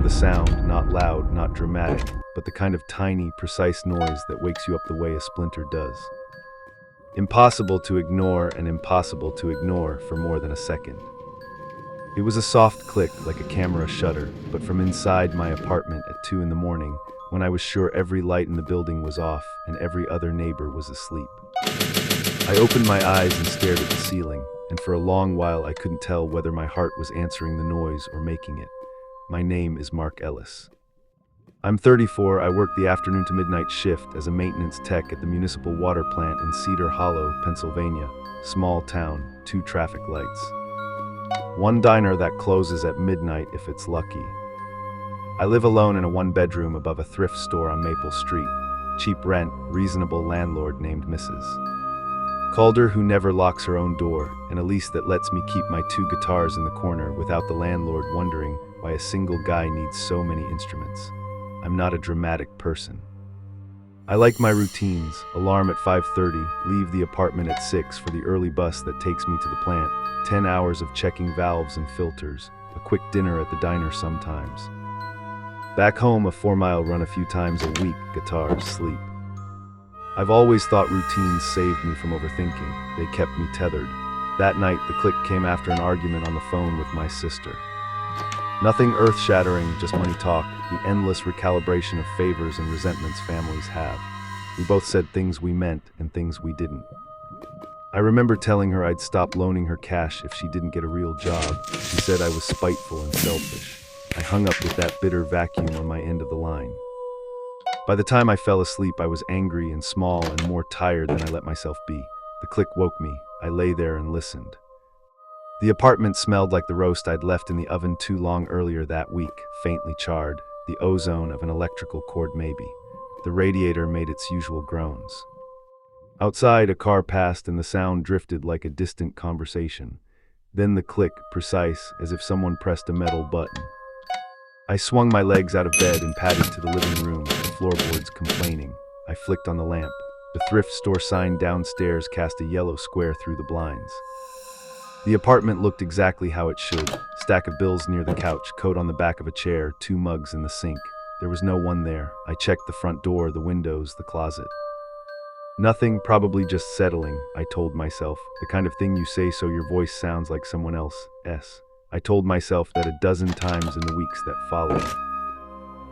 the sound, not loud, not dramatic, but the kind of tiny, precise noise that wakes you up the way a splinter does. Impossible to ignore and impossible to ignore for more than a second. It was a soft click like a camera shutter, but from inside my apartment at 2 in the morning, when I was sure every light in the building was off and every other neighbor was asleep. I opened my eyes and stared at the ceiling, and for a long while I couldn't tell whether my heart was answering the noise or making it. My name is Mark Ellis. I'm 34, I work the afternoon to midnight shift as a maintenance tech at the municipal water plant in Cedar Hollow, Pennsylvania. Small town, 2 traffic lights. 1 diner that closes at midnight if it's lucky. I live alone in a 1-bedroom above a thrift store on Maple Street. Cheap rent, reasonable landlord named Mrs. Calder, who never locks her own door, and a lease that lets me keep my 2 guitars in the corner without the landlord wondering why a single guy needs so many instruments. I'm not a dramatic person. I like my routines: alarm at 5:30, leave the apartment at 6 for the early bus that takes me to the plant, 10 hours of checking valves and filters, a quick dinner at the diner sometimes. Back home, a 4-mile run a few times a week, guitars, sleep. I've always thought routines saved me from overthinking. They kept me tethered. That night, the click came after an argument on the phone with my sister. Nothing earth-shattering, just money talk, the endless recalibration of favors and resentments families have. We both said things we meant and things we didn't. I remember telling her I'd stop loaning her cash if she didn't get a real job. She said I was spiteful and selfish. I hung up with that bitter vacuum on my end of the line. By the time I fell asleep, I was angry and small and more tired than I let myself be. The click woke me. I lay there and listened. The apartment smelled like the roast I'd left in the oven too long earlier that week, faintly charred, the ozone of an electrical cord maybe. The radiator made its usual groans. Outside, a car passed and the sound drifted like a distant conversation. Then the click, precise, as if someone pressed a metal button. I swung my legs out of bed and padded to the living room, the floorboards complaining. I flicked on the lamp. The thrift store sign downstairs cast a yellow square through the blinds. The apartment looked exactly how it should. Stack of bills near the couch, coat on the back of a chair, 2 mugs in the sink. There was no one there. I checked the front door, the windows, the closet. Nothing, probably just settling, I told myself. The kind of thing you say so your voice sounds like someone else's. I told myself that a dozen times in the weeks that followed.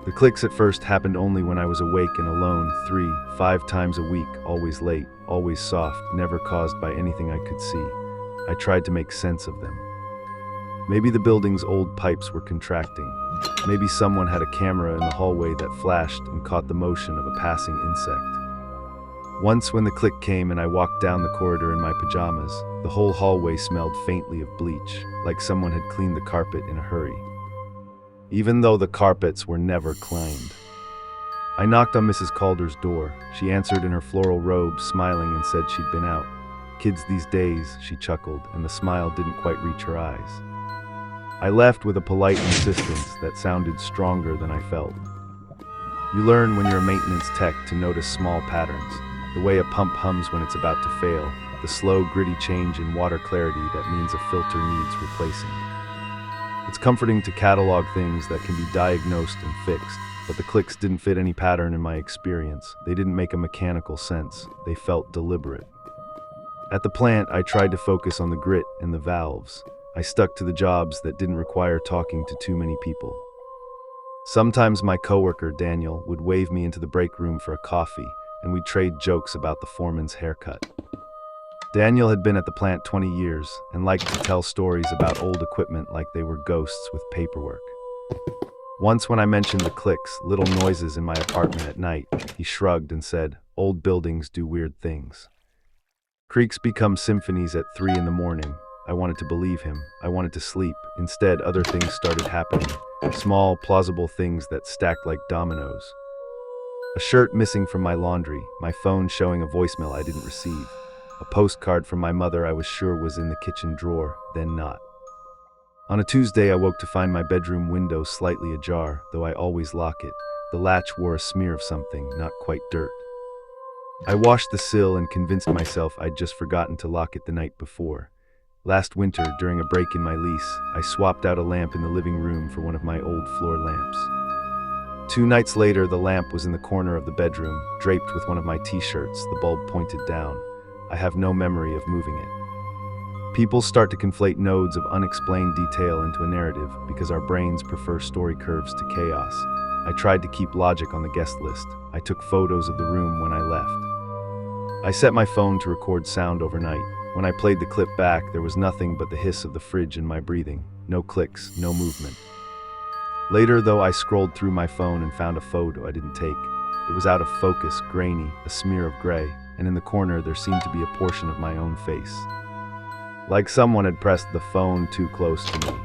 The clicks at first happened only when I was awake and alone, 3, 5 times a week, always late, always soft, never caused by anything I could see. I tried to make sense of them. Maybe the building's old pipes were contracting. Maybe someone had a camera in the hallway that flashed and caught the motion of a passing insect. Once when the click came and I walked down the corridor in my pajamas, the whole hallway smelled faintly of bleach, like someone had cleaned the carpet in a hurry. Even though the carpets were never cleaned. I knocked on Mrs. Calder's door. She answered in her floral robe, smiling, and said she'd been out. Kids these days, she chuckled, and the smile didn't quite reach her eyes. I left with a polite insistence that sounded stronger than I felt. You learn when you're a maintenance tech to notice small patterns. The way a pump hums when it's about to fail, the slow, gritty change in water clarity that means a filter needs replacing. It's comforting to catalog things that can be diagnosed and fixed, but the clicks didn't fit any pattern in my experience. They didn't make a mechanical sense. They felt deliberate. At the plant, I tried to focus on the grit and the valves. I stuck to the jobs that didn't require talking to too many people. Sometimes my coworker, Daniel, would wave me into the break room for a coffee, and we'd trade jokes about the foreman's haircut. Daniel had been at the plant 20 years and liked to tell stories about old equipment like they were ghosts with paperwork. Once when I mentioned the clicks, little noises in my apartment at night, he shrugged and said, "Old buildings do weird things." Creaks become symphonies at 3 in the morning. I wanted to believe him. I wanted to sleep. Instead, other things started happening. Small, plausible things that stacked like dominoes. A shirt missing from my laundry, my phone showing a voicemail I didn't receive. A postcard from my mother I was sure was in the kitchen drawer, then not. On a Tuesday, I woke to find my bedroom window slightly ajar, though I always lock it. The latch wore a smear of something, not quite dirt. I washed the sill and convinced myself I'd just forgotten to lock it the night before. Last winter, during a break in my lease, I swapped out a lamp in the living room for one of my old floor lamps. 2 nights later, the lamp was in the corner of the bedroom, draped with one of my t-shirts, the bulb pointed down. I have no memory of moving it. People start to conflate nodes of unexplained detail into a narrative because our brains prefer story curves to chaos. I tried to keep logic on the guest list. I took photos of the room when I left. I set my phone to record sound overnight. When I played the clip back, there was nothing but the hiss of the fridge and my breathing. No clicks, no movement. Later, though, I scrolled through my phone and found a photo I didn't take. It was out of focus, grainy, a smear of gray, and in the corner there seemed to be a portion of my own face. Like someone had pressed the phone too close to me.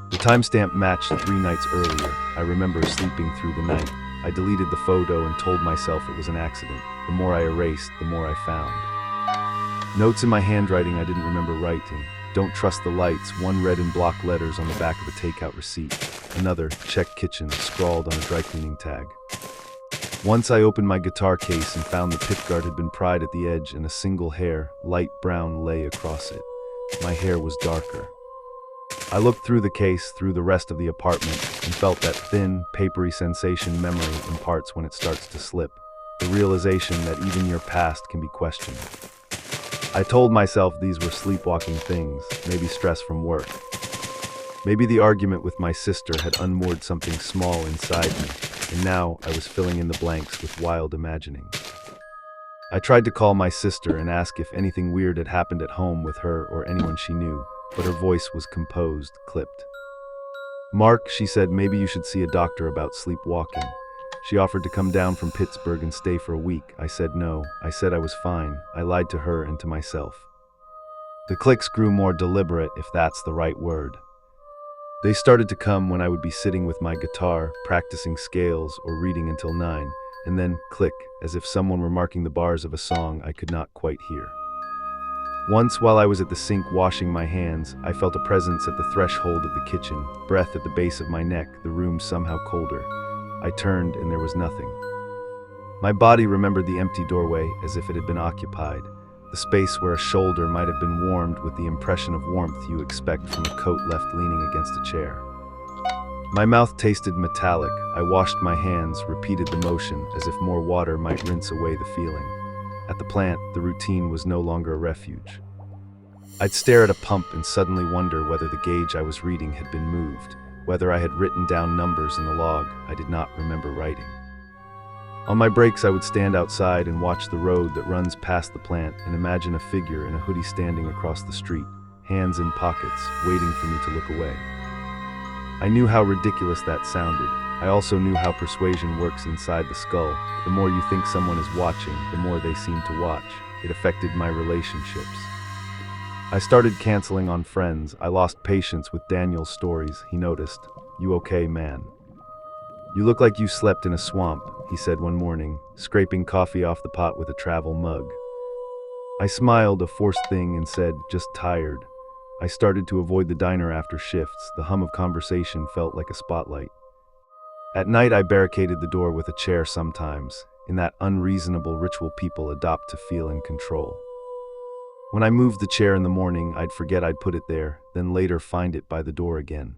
The timestamp matched 3 nights earlier. I remember sleeping through the night. I deleted the photo and told myself it was an accident. The more I erased, the more I found. Notes in my handwriting I didn't remember writing. Don't trust the lights, one read in block letters on the back of a takeout receipt. Another, check kitchen, scrawled on a dry cleaning tag. Once I opened my guitar case and found the pickguard had been pried at the edge and a single hair, light brown, lay across it. My hair was darker. I looked through the case, through the rest of the apartment, and felt that thin, papery sensation memory imparts when it starts to slip. The realization that even your past can be questioned. I told myself these were sleepwalking things, maybe stress from work. Maybe the argument with my sister had unmoored something small inside me, and now I was filling in the blanks with wild imaginings. I tried to call my sister and ask if anything weird had happened at home with her or anyone she knew, but her voice was composed, clipped. "Mark," she said, "maybe you should see a doctor about sleepwalking." She offered to come down from Pittsburgh and stay for a week. I said no. I said I was fine. I lied to her and to myself. The clicks grew more deliberate, if that's the right word. They started to come when I would be sitting with my guitar, practicing scales or reading until 9, and then click, as if someone were marking the bars of a song I could not quite hear. Once, while I was at the sink washing my hands, I felt a presence at the threshold of the kitchen, breath at the base of my neck, the room somehow colder. I turned and there was nothing. My body remembered the empty doorway as if it had been occupied, the space where a shoulder might have been warmed with the impression of warmth you expect from a coat left leaning against a chair. My mouth tasted metallic. I washed my hands, repeated the motion as if more water might rinse away the feeling. At the plant, the routine was no longer a refuge. I'd stare at a pump and suddenly wonder whether the gauge I was reading had been moved, whether I had written down numbers in the log I did not remember writing. On my breaks, I would stand outside and watch the road that runs past the plant and imagine a figure in a hoodie standing across the street, hands in pockets, waiting for me to look away. I knew how ridiculous that sounded. I also knew how persuasion works inside the skull. The more you think someone is watching, the more they seem to watch. It affected my relationships. I started canceling on friends. I lost patience with Daniel's stories. He noticed. "You okay, man? You look like you slept in a swamp," he said one morning, scraping coffee off the pot with a travel mug. I smiled, a forced thing, and said, "Just tired." I started to avoid the diner after shifts. The hum of conversation felt like a spotlight. At night, I barricaded the door with a chair sometimes, in that unreasonable ritual people adopt to feel in control. When I moved the chair in the morning, I'd forget I'd put it there, then later find it by the door again.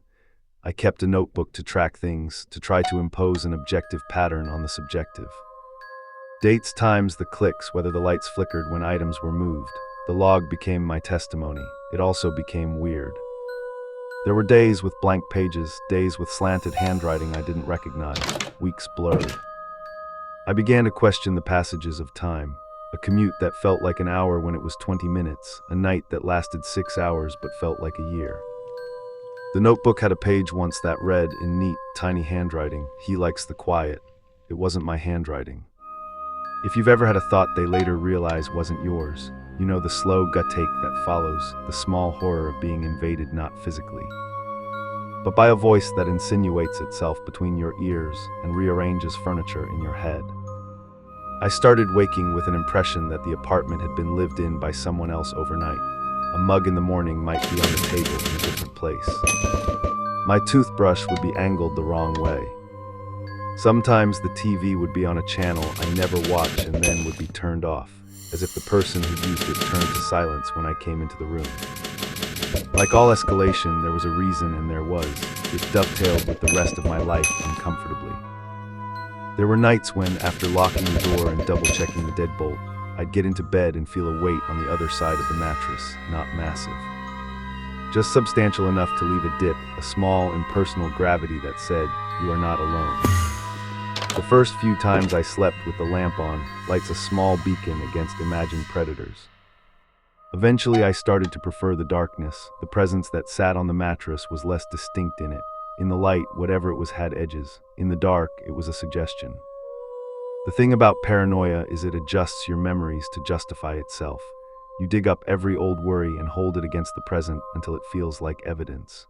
I kept a notebook to track things, to try to impose an objective pattern on the subjective. Dates, times, the clicks, whether the lights flickered when items were moved. The log became my testimony. It also became weird. There were days with blank pages, days with slanted handwriting I didn't recognize, weeks blurred. I began to question the passages of time, a commute that felt like an hour when it was 20 minutes, a night that lasted 6 hours but felt like a year. The notebook had a page once that read, in neat, tiny handwriting, "He likes the quiet." It wasn't my handwriting. If you've ever had a thought they later realize wasn't yours, you know the slow gut take that follows, the small horror of being invaded not physically, but by a voice that insinuates itself between your ears and rearranges furniture in your head. I started waking with an impression that the apartment had been lived in by someone else overnight. A mug in the morning might be on the table in a different place. My toothbrush would be angled the wrong way. Sometimes the TV would be on a channel I never watched and then would be turned off, as if the person who used it turned to silence when I came into the room. Like all escalation, there was a reason, and there was. It dovetailed with the rest of my life uncomfortably. There were nights when, after locking the door and double-checking the deadbolt, I'd get into bed and feel a weight on the other side of the mattress, not massive. Just substantial enough to leave a dip, a small, impersonal gravity that said, "You are not alone." The first few times I slept with the lamp on, lights a small beacon against imagined predators. Eventually I started to prefer the darkness. The presence that sat on the mattress was less distinct in it. In the light, whatever it was had edges. In the dark, it was a suggestion. The thing about paranoia is it adjusts your memories to justify itself. You dig up every old worry and hold it against the present until it feels like evidence.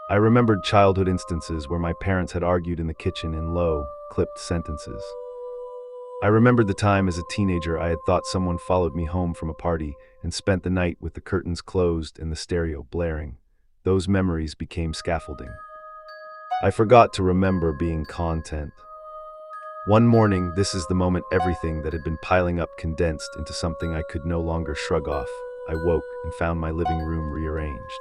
I remembered childhood instances where my parents had argued in the kitchen in low, clipped sentences. I remembered the time as a teenager I had thought someone followed me home from a party and spent the night with the curtains closed and the stereo blaring. Those memories became scaffolding. I forgot to remember being content. One morning, this is the moment everything that had been piling up condensed into something I could no longer shrug off. I woke and found my living room rearranged.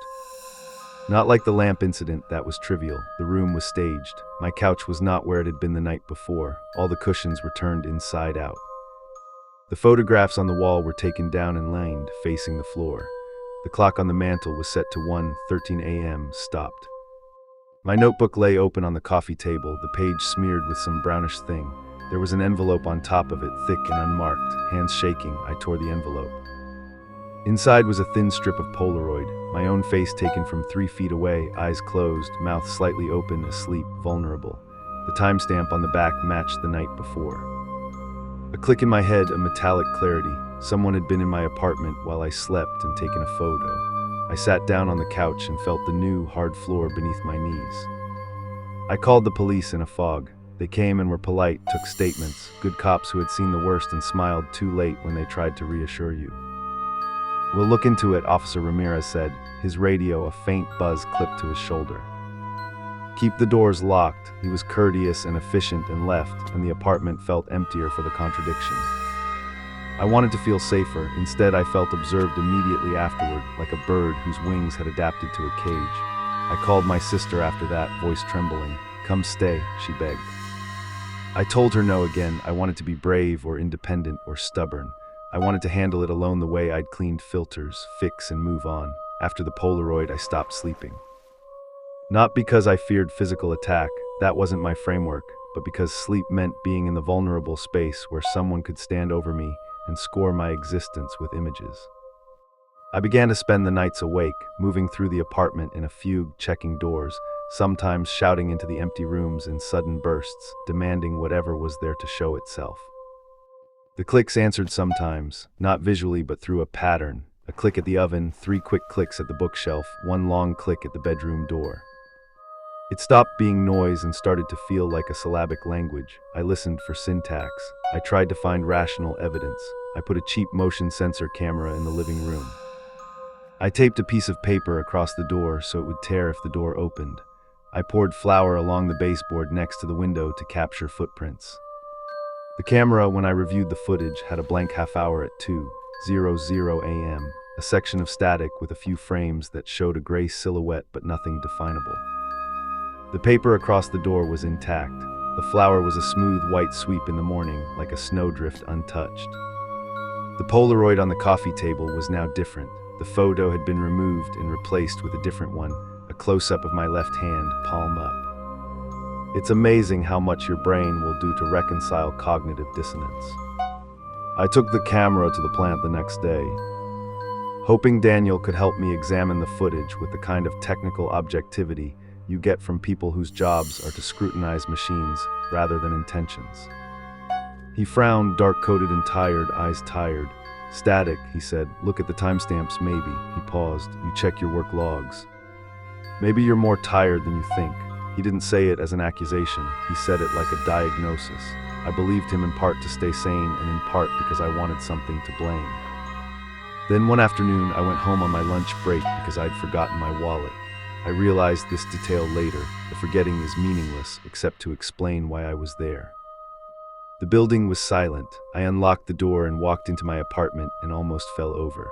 Not like the lamp incident, that was trivial. The room was staged. My couch was not where it had been the night before. All the cushions were turned inside out. The photographs on the wall were taken down and lined, facing the floor. The clock on the mantel was set to 1:13 a.m., stopped. My notebook lay open on the coffee table, the page smeared with some brownish thing. There was an envelope on top of it, thick and unmarked. Hands shaking, I tore the envelope. Inside was a thin strip of Polaroid, my own face taken from 3 feet away, eyes closed, mouth slightly open, asleep, vulnerable. The timestamp on the back matched the night before. A click in my head, a metallic clarity. Someone had been in my apartment while I slept and taken a photo. I sat down on the couch and felt the new, hard floor beneath my knees. I called the police in a fog. They came and were polite, took statements, good cops who had seen the worst and smiled too late when they tried to reassure you. "We'll look into it," Officer Ramirez said, his radio a faint buzz clipped to his shoulder. "Keep the doors locked." He was courteous and efficient and left, and the apartment felt emptier for the contradiction. I wanted to feel safer. Instead, I felt observed immediately afterward, like a bird whose wings had adapted to a cage. I called my sister after that, voice trembling. "Come stay," she begged. I told her no again. I wanted to be brave or independent or stubborn. I wanted to handle it alone the way I'd cleaned filters, fix and move on. After the Polaroid, I stopped sleeping. Not because I feared physical attack, that wasn't my framework, but because sleep meant being in the vulnerable space where someone could stand over me and score my existence with images. I began to spend the nights awake, moving through the apartment in a fugue, checking doors, sometimes shouting into the empty rooms in sudden bursts, demanding whatever was there to show itself. The clicks answered sometimes, not visually but through a pattern. A click at the oven, 3 quick clicks at the bookshelf, 1 long click at the bedroom door. It stopped being noise and started to feel like a syllabic language. I listened for syntax. I tried to find rational evidence. I put a cheap motion sensor camera in the living room. I taped a piece of paper across the door so it would tear if the door opened. I poured flour along the baseboard next to the window to capture footprints. The camera, when I reviewed the footage, had a blank half-hour at 2:00 a.m., a section of static with a few frames that showed a gray silhouette but nothing definable. The paper across the door was intact. The flour was a smooth white sweep in the morning, like a snowdrift untouched. The Polaroid on the coffee table was now different. The photo had been removed and replaced with a different one, a close-up of my left hand, palm up. It's amazing how much your brain will do to reconcile cognitive dissonance. I took the camera to the plant the next day, hoping Daniel could help me examine the footage with the kind of technical objectivity you get from people whose jobs are to scrutinize machines rather than intentions. He frowned, dark-coated and tired, eyes tired. "Static," he said. "Look at the timestamps, maybe." He paused. "You check your work logs. Maybe you're more tired than you think." He didn't say it as an accusation. He said it like a diagnosis. I believed him in part to stay sane and in part because I wanted something to blame. Then one afternoon, I went home on my lunch break because I'd forgotten my wallet. I realized this detail later. The forgetting is meaningless except to explain why I was there. The building was silent. I unlocked the door and walked into my apartment and almost fell over.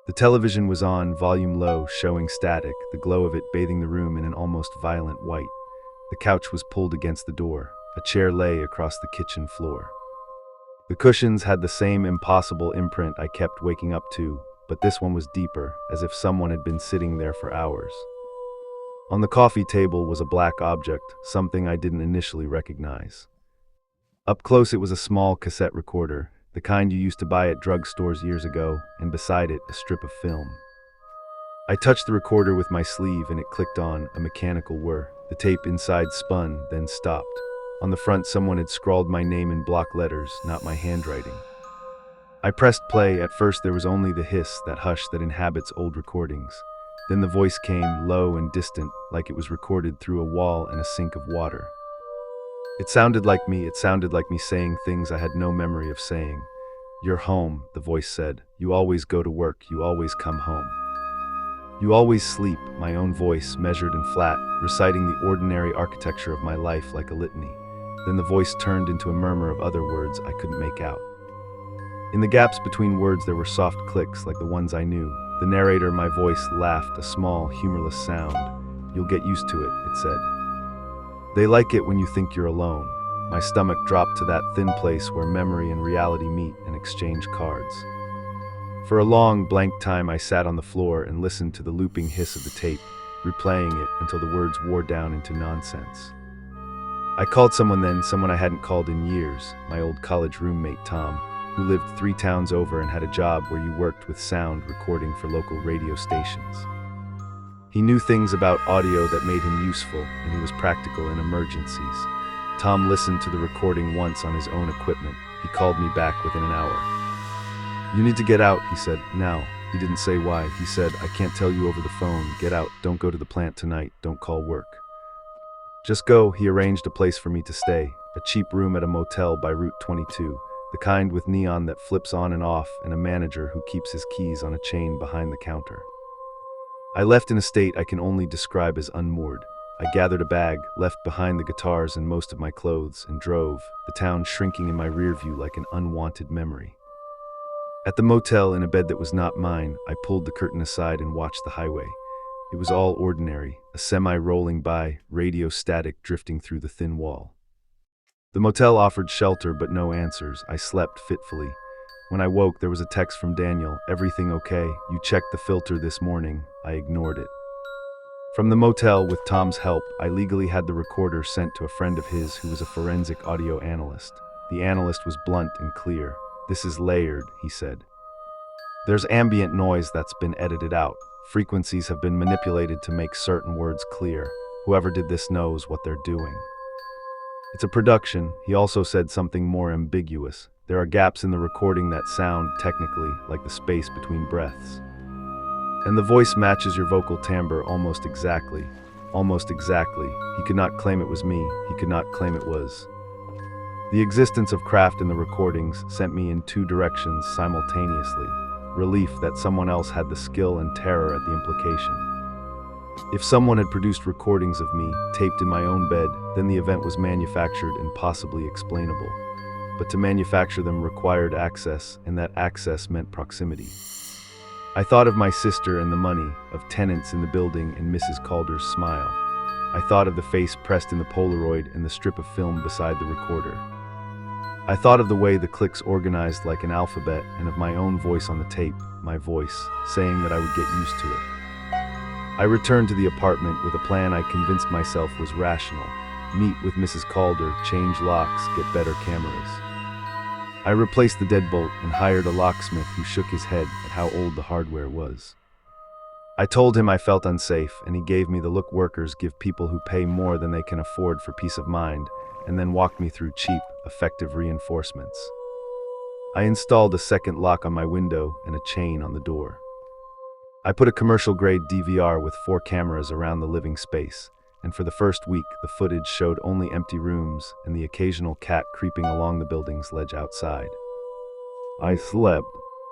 The television was on, volume low, showing static, the glow of it bathing the room in an almost violent white. The couch was pulled against the door. A chair lay across the kitchen floor. The cushions had the same impossible imprint I kept waking up to, but this one was deeper, as if someone had been sitting there for hours. On the coffee table was a black object, something I didn't initially recognize. Up close it was a small cassette recorder, the kind you used to buy at drugstores years ago, and beside it a strip of film. I touched the recorder with my sleeve and it clicked on, a mechanical whir. The tape inside spun, then stopped. On the front someone had scrawled my name in block letters, not my handwriting. I pressed play. At first there was only the hiss, that hush that inhabits old recordings. Then the voice came, low and distant, like it was recorded through a wall and a sink of water. It sounded like me saying things I had no memory of saying. "You're home," the voice said. "You always go to work, you always come home. You always sleep," my own voice, measured and flat, reciting the ordinary architecture of my life like a litany. Then the voice turned into a murmur of other words I couldn't make out. In the gaps between words there were soft clicks like the ones I knew. The narrator, my voice, laughed, a small, humorless sound. "You'll get used to it," it said. "They like it when you think you're alone." My stomach dropped to that thin place where memory and reality meet and exchange cards. For a long, blank time I sat on the floor and listened to the looping hiss of the tape, replaying it until the words wore down into nonsense. I called someone then, someone I hadn't called in years, my old college roommate Tom, who lived 3 towns over and had a job where you worked with sound recording for local radio stations. He knew things about audio that made him useful, and he was practical in emergencies. Tom listened to the recording once on his own equipment. He called me back within an hour. "You need to get out," he said. "Now." He didn't say why. He said, "I can't tell you over the phone. Get out. Don't go to the plant tonight. Don't call work. Just go." He arranged a place for me to stay, a cheap room at a motel by Route 22, the kind with neon that flips on and off, and a manager who keeps his keys on a chain behind the counter. I left in a state I can only describe as unmoored. I gathered a bag, left behind the guitars and most of my clothes, and drove, the town shrinking in my rear view like an unwanted memory. At the motel, in a bed that was not mine, I pulled the curtain aside and watched the highway. It was all ordinary, a semi rolling by, radio static drifting through the thin wall. The motel offered shelter but no answers. I slept fitfully. When I woke, there was a text from Daniel. "Everything okay? You checked the filter this morning." I ignored it. From the motel, with Tom's help, I legally had the recorder sent to a friend of his who was a forensic audio analyst. The analyst was blunt and clear. "This is layered," he said. "There's ambient noise that's been edited out. Frequencies have been manipulated to make certain words clear. Whoever did this knows what they're doing. It's a production." He also said something more ambiguous. "There are gaps in the recording that sound, technically, like the space between breaths. And the voice matches your vocal timbre almost exactly. Almost exactly." He could not claim it was me. He could not claim it was. The existence of craft in the recordings sent me in 2 directions simultaneously. Relief that someone else had the skill and terror at the implication. If someone had produced recordings of me, taped in my own bed, then the event was manufactured and possibly explainable. But to manufacture them required access, and that access meant proximity. I thought of my sister and the money, of tenants in the building and Mrs. Calder's smile. I thought of the face pressed in the Polaroid and the strip of film beside the recorder. I thought of the way the clicks organized like an alphabet, and of my own voice on the tape, my voice, saying that I would get used to it. I returned to the apartment with a plan I convinced myself was rational. Meet with Mrs. Calder, change locks, get better cameras. I replaced the deadbolt and hired a locksmith who shook his head at how old the hardware was. I told him I felt unsafe, and he gave me the look workers give people who pay more than they can afford for peace of mind, and then walked me through cheap, effective reinforcements. I installed a second lock on my window and a chain on the door. I put a commercial-grade DVR with 4 cameras around the living space, and for the first week, the footage showed only empty rooms and the occasional cat creeping along the building's ledge outside. I slept.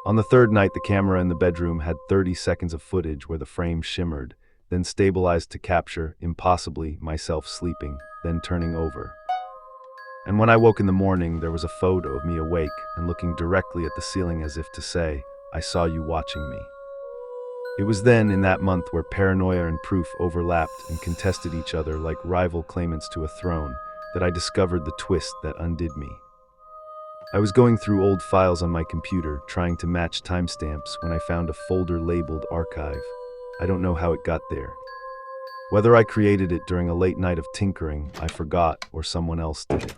On the 3rd night, the camera in the bedroom had 30 seconds of footage where the frame shimmered, then stabilized to capture, impossibly, myself sleeping, then turning over. And when I woke in the morning, there was a photo of me awake and looking directly at the ceiling as if to say, "I saw you watching me." It was then, in that month, where paranoia and proof overlapped and contested each other like rival claimants to a throne, that I discovered the twist that undid me. I was going through old files on my computer, trying to match timestamps, when I found a folder labeled Archive. I don't know how it got there. Whether I created it during a late night of tinkering, I forgot, or someone else did it.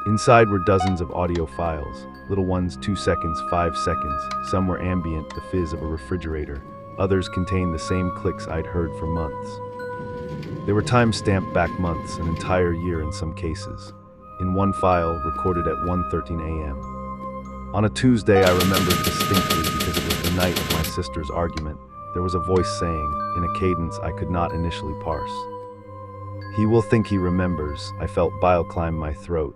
Inside were dozens of audio files, little ones 2 seconds, 5 seconds. Some were ambient, the fizz of a refrigerator. Others contained the same clicks I'd heard for months. They were time-stamped back months, an entire year in some cases. In one file, recorded at 1:13 a.m. On a Tuesday, I remembered distinctly because it was the night of my sister's argument. There was a voice saying, in a cadence I could not initially parse. "He will think he remembers." I felt bile climb my throat.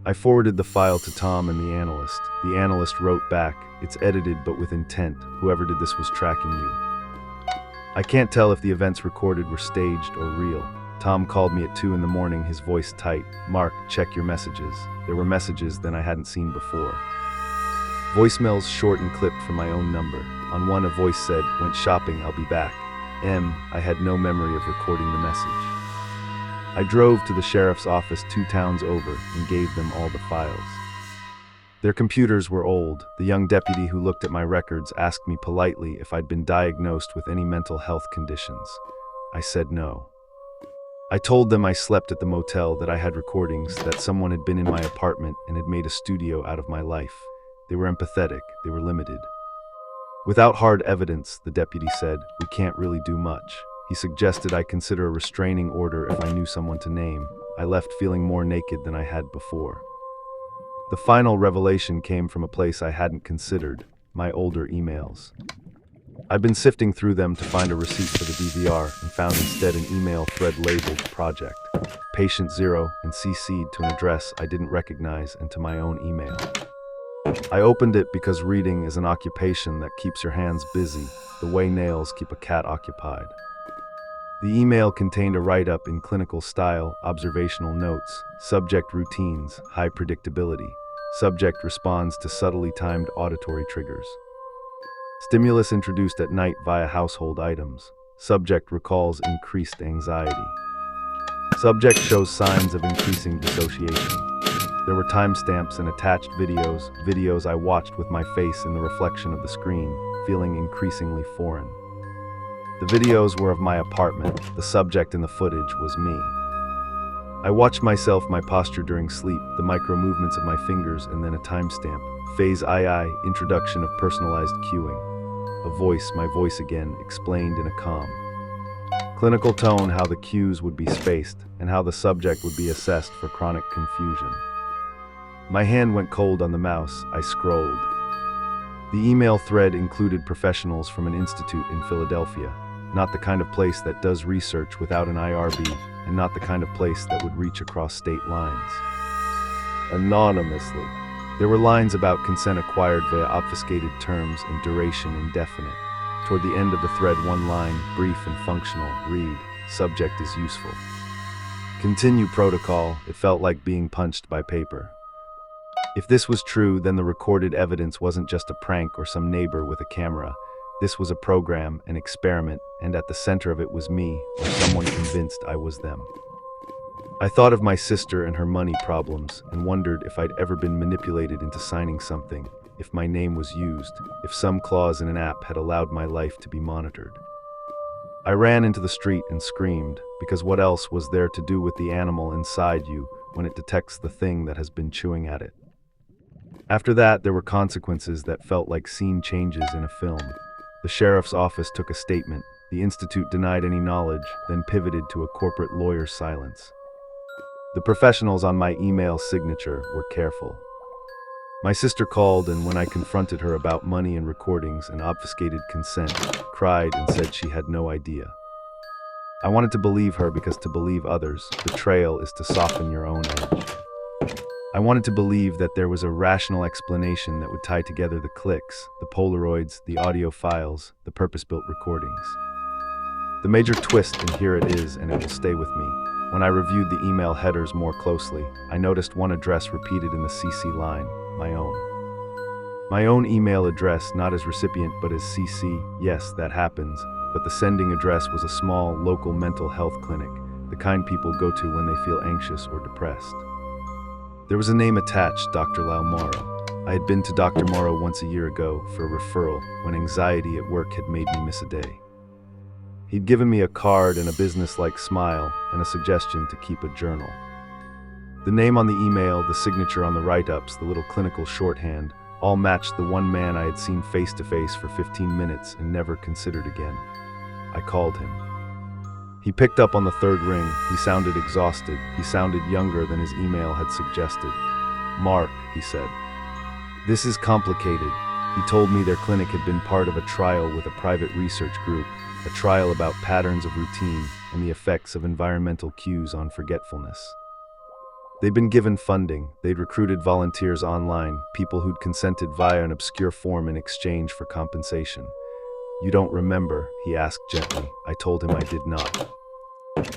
I forwarded the file to Tom and the analyst. The analyst wrote back, "It's edited but with intent. Whoever did this was tracking you." I can't tell if the events recorded were staged or real. Tom called me at 2 in the morning, his voice tight. "Mark, check your messages." There were messages then I hadn't seen before. Voicemails short and clipped from my own number. On one, a voice said, "Went shopping, I'll be back." I had no memory of recording the message. I drove to the sheriff's office 2 towns over and gave them all the files. Their computers were old. The young deputy who looked at my records asked me politely if I'd been diagnosed with any mental health conditions. I said no. I told them I slept at the motel, that I had recordings, that someone had been in my apartment and had made a studio out of my life. They were empathetic, they were limited. "Without hard evidence," the deputy said, "we can't really do much." He suggested I consider a restraining order if I knew someone to name. I left feeling more naked than I had before. The final revelation came from a place I hadn't considered, my older emails. I'd been sifting through them to find a receipt for the DVR and found instead an email thread labeled Project, Patient Zero, and CC'd to an address I didn't recognize and to my own email. I opened it because reading is an occupation that keeps your hands busy, the way nails keep a cat occupied. The email contained a write-up in clinical style, observational notes, subject routines, high predictability. Subject responds to subtly timed auditory triggers. Stimulus introduced at night via household items. Subject recalls increased anxiety. Subject shows signs of increasing dissociation. There were timestamps and attached videos I watched with my face in the reflection of the screen, feeling increasingly foreign. The videos were of my apartment. The subject in the footage was me. I watched myself, my posture during sleep, the micro movements of my fingers, and then a timestamp. Phase II, introduction of personalized cueing. A voice, my voice again, explained in a calm, clinical tone how the cues would be spaced and how the subject would be assessed for chronic confusion. My hand went cold on the mouse. I scrolled. The email thread included professionals from an institute in Philadelphia, not the kind of place that does research without an IRB, and not the kind of place that would reach across state lines. Anonymously. There were lines about consent acquired via obfuscated terms and duration indefinite. Toward the end of the thread, one line, brief and functional, read, "Subject is useful. Continue protocol." It felt like being punched by paper. If this was true, then the recorded evidence wasn't just a prank or some neighbor with a camera. This was a program, an experiment, and at the center of it was me, or someone convinced I was them. I thought of my sister and her money problems, and wondered if I'd ever been manipulated into signing something, if my name was used, if some clause in an app had allowed my life to be monitored. I ran into the street and screamed, because what else was there to do with the animal inside you when it detects the thing that has been chewing at it? After that, there were consequences that felt like scene changes in a film. The sheriff's office took a statement. The institute denied any knowledge, then pivoted to a corporate lawyer's silence. The professionals on my email signature were careful. My sister called, and when I confronted her about money and recordings and obfuscated consent, cried and said she had no idea. I wanted to believe her because to believe others, betrayal is to soften your own edge. I wanted to believe that there was a rational explanation that would tie together the clicks, the Polaroids, the audio files, the purpose-built recordings. The major twist, and here it is, and it will stay with me. When I reviewed the email headers more closely, I noticed one address repeated in the CC line, my own. My own email address, not as recipient but as CC. Yes, that happens, but the sending address was a small, local mental health clinic, the kind people go to when they feel anxious or depressed. There was a name attached, Dr. Lau Morrow. I had been to Dr. Morrow once a year ago for a referral when anxiety at work had made me miss a day. He'd given me a card and a business-like smile and a suggestion to keep a journal. The name on the email, the signature on the write-ups, the little clinical shorthand, all matched the one man I had seen face-to-face for 15 minutes and never considered again. I called him. He picked up on the third ring. He sounded exhausted. He sounded younger than his email had suggested. "Mark," he said. "This is complicated." He told me their clinic had been part of a trial with a private research group, a trial about patterns of routine and the effects of environmental cues on forgetfulness. They'd been given funding. They'd recruited volunteers online, people who'd consented via an obscure form in exchange for compensation. "You don't remember?" he asked gently. I told him I did not.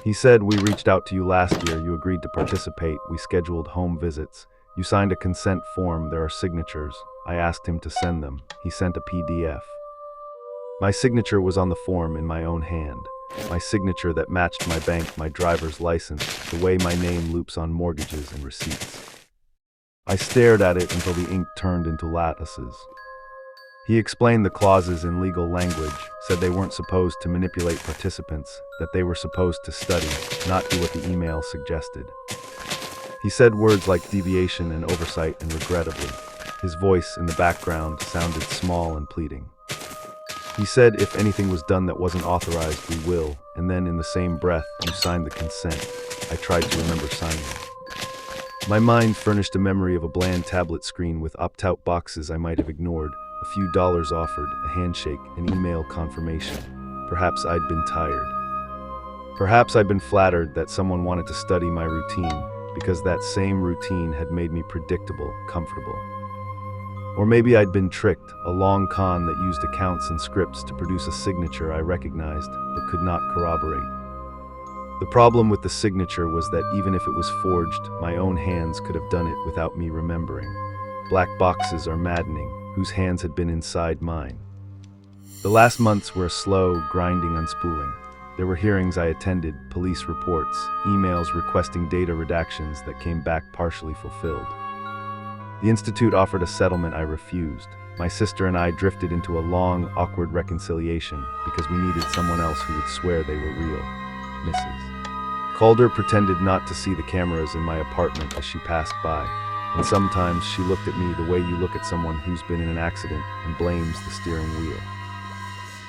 He said, "We reached out to you last year. You agreed to participate. We scheduled home visits. You signed a consent form. There are signatures." I asked him to send them. He sent a PDF. My signature was on the form in my own hand. My signature that matched my bank, my driver's license, the way my name loops on mortgages and receipts. I stared at it until the ink turned into lattices. He explained the clauses in legal language, said they weren't supposed to manipulate participants, that they were supposed to study, not do what the email suggested. He said words like deviation and oversight and regrettably. His voice in the background sounded small and pleading. He said if anything was done that wasn't authorized, we will, and then in the same breath, you signed the consent. I tried to remember signing. My mind furnished a memory of a bland tablet screen with opt-out boxes I might have ignored, a few dollars offered, a handshake, an email confirmation. Perhaps I'd been tired. Perhaps I'd been flattered that someone wanted to study my routine, because that same routine had made me predictable, comfortable. Or maybe I'd been tricked, a long con that used accounts and scripts to produce a signature I recognized, but could not corroborate. The problem with the signature was that even if it was forged, my own hands could have done it without me remembering. Black boxes are maddening, whose hands had been inside mine. The last months were a slow, grinding unspooling. There were hearings I attended, police reports, emails requesting data redactions that came back partially fulfilled. The Institute offered a settlement I refused. My sister and I drifted into a long, awkward reconciliation because we needed someone else who would swear they were real. Mrs. Calder pretended not to see the cameras in my apartment as she passed by, and sometimes she looked at me the way you look at someone who's been in an accident and blames the steering wheel.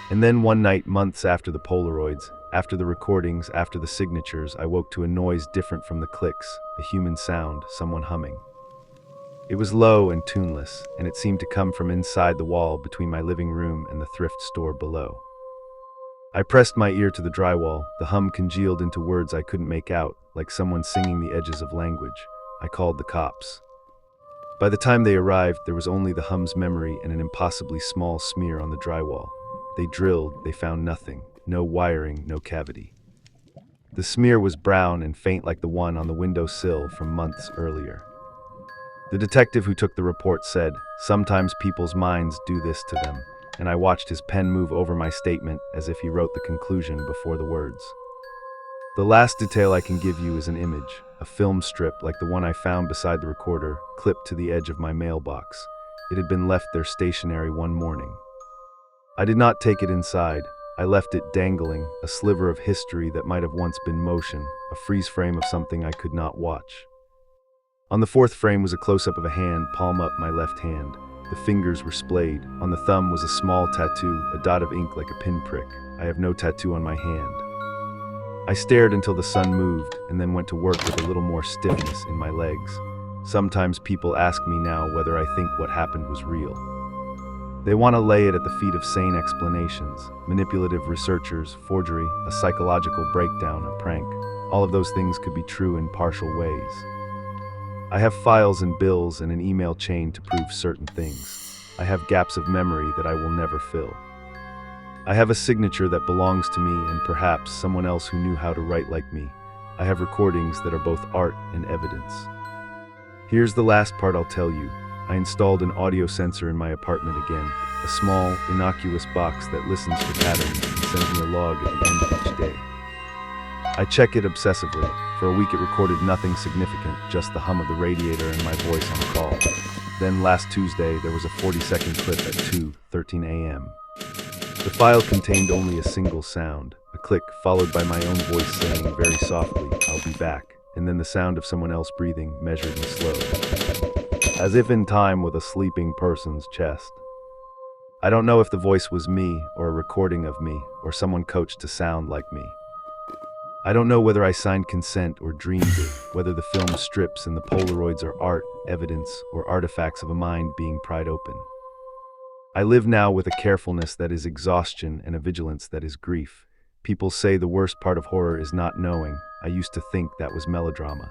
And then one night, months after the Polaroids, after the recordings, after the signatures, I woke to a noise different from the clicks, a human sound, someone humming. It was low and tuneless, and it seemed to come from inside the wall between my living room and the thrift store below. I pressed my ear to the drywall. The hum congealed into words I couldn't make out, like someone singing the edges of language. I called the cops. By the time they arrived, there was only the hum's memory and an impossibly small smear on the drywall. They drilled, they found nothing. No wiring, no cavity. The smear was brown and faint like the one on the windowsill from months earlier. The detective who took the report said, "Sometimes people's minds do this to them," and I watched his pen move over my statement as if he wrote the conclusion before the words. The last detail I can give you is an image, a film strip like the one I found beside the recorder, clipped to the edge of my mailbox. It had been left there stationary one morning. I did not take it inside. I left it dangling, a sliver of history that might have once been motion, a freeze frame of something I could not watch. On the fourth frame was a close-up of a hand, palm up, my left hand. The fingers were splayed. On the thumb was a small tattoo, a dot of ink like a pinprick. I have no tattoo on my hand. I stared until the sun moved, and then went to work with a little more stiffness in my legs. Sometimes people ask me now whether I think what happened was real. They want to lay it at the feet of sane explanations, manipulative researchers, forgery, a psychological breakdown, a prank. All of those things could be true in partial ways. I have files and bills and an email chain to prove certain things. I have gaps of memory that I will never fill. I have a signature that belongs to me and perhaps someone else who knew how to write like me. I have recordings that are both art and evidence. Here's the last part I'll tell you. I installed an audio sensor in my apartment again, a small, innocuous box that listens for patterns and sends me a log at the end of each day. I check it obsessively. For a week it recorded nothing significant, just the hum of the radiator and my voice on a call. Then last Tuesday, there was a 40-second clip at 2:13 a.m. The file contained only a single sound, a click followed by my own voice saying very softly, "I'll be back," and then the sound of someone else breathing, measured and slow, as if in time with a sleeping person's chest. I don't know if the voice was me, or a recording of me, or someone coached to sound like me. I don't know whether I signed consent or dreamed it, whether the film strips and the Polaroids are art, evidence, or artifacts of a mind being pried open. I live now with a carefulness that is exhaustion and a vigilance that is grief. People say the worst part of horror is not knowing. I used to think that was melodrama.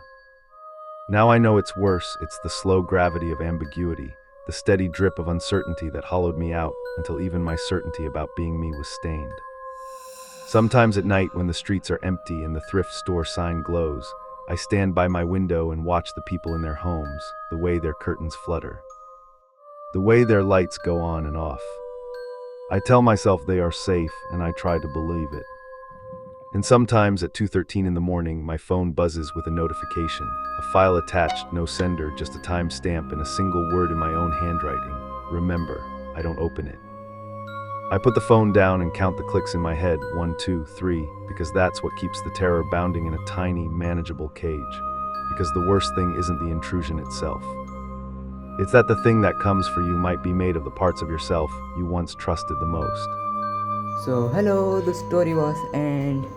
Now I know it's worse. It's the slow gravity of ambiguity, the steady drip of uncertainty that hollowed me out until even my certainty about being me was stained. Sometimes at night when the streets are empty and the thrift store sign glows, I stand by my window and watch the people in their homes, the way their curtains flutter, the way their lights go on and off. I tell myself they are safe, and I try to believe it. And sometimes at 2:13 in the morning, my phone buzzes with a notification, a file attached, no sender, just a timestamp and a single word in my own handwriting. Remember. I don't open it. I put the phone down and count the clicks in my head, 1, 2, 3, because that's what keeps the terror bounding in a tiny, manageable cage. Because the worst thing isn't the intrusion itself. It's that the thing that comes for you might be made of the parts of yourself you once trusted the most. So hello, the story was end.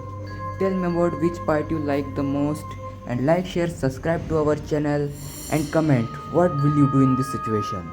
Tell me about which part you like the most, and like, share, subscribe to our channel, and comment what will you do in this situation.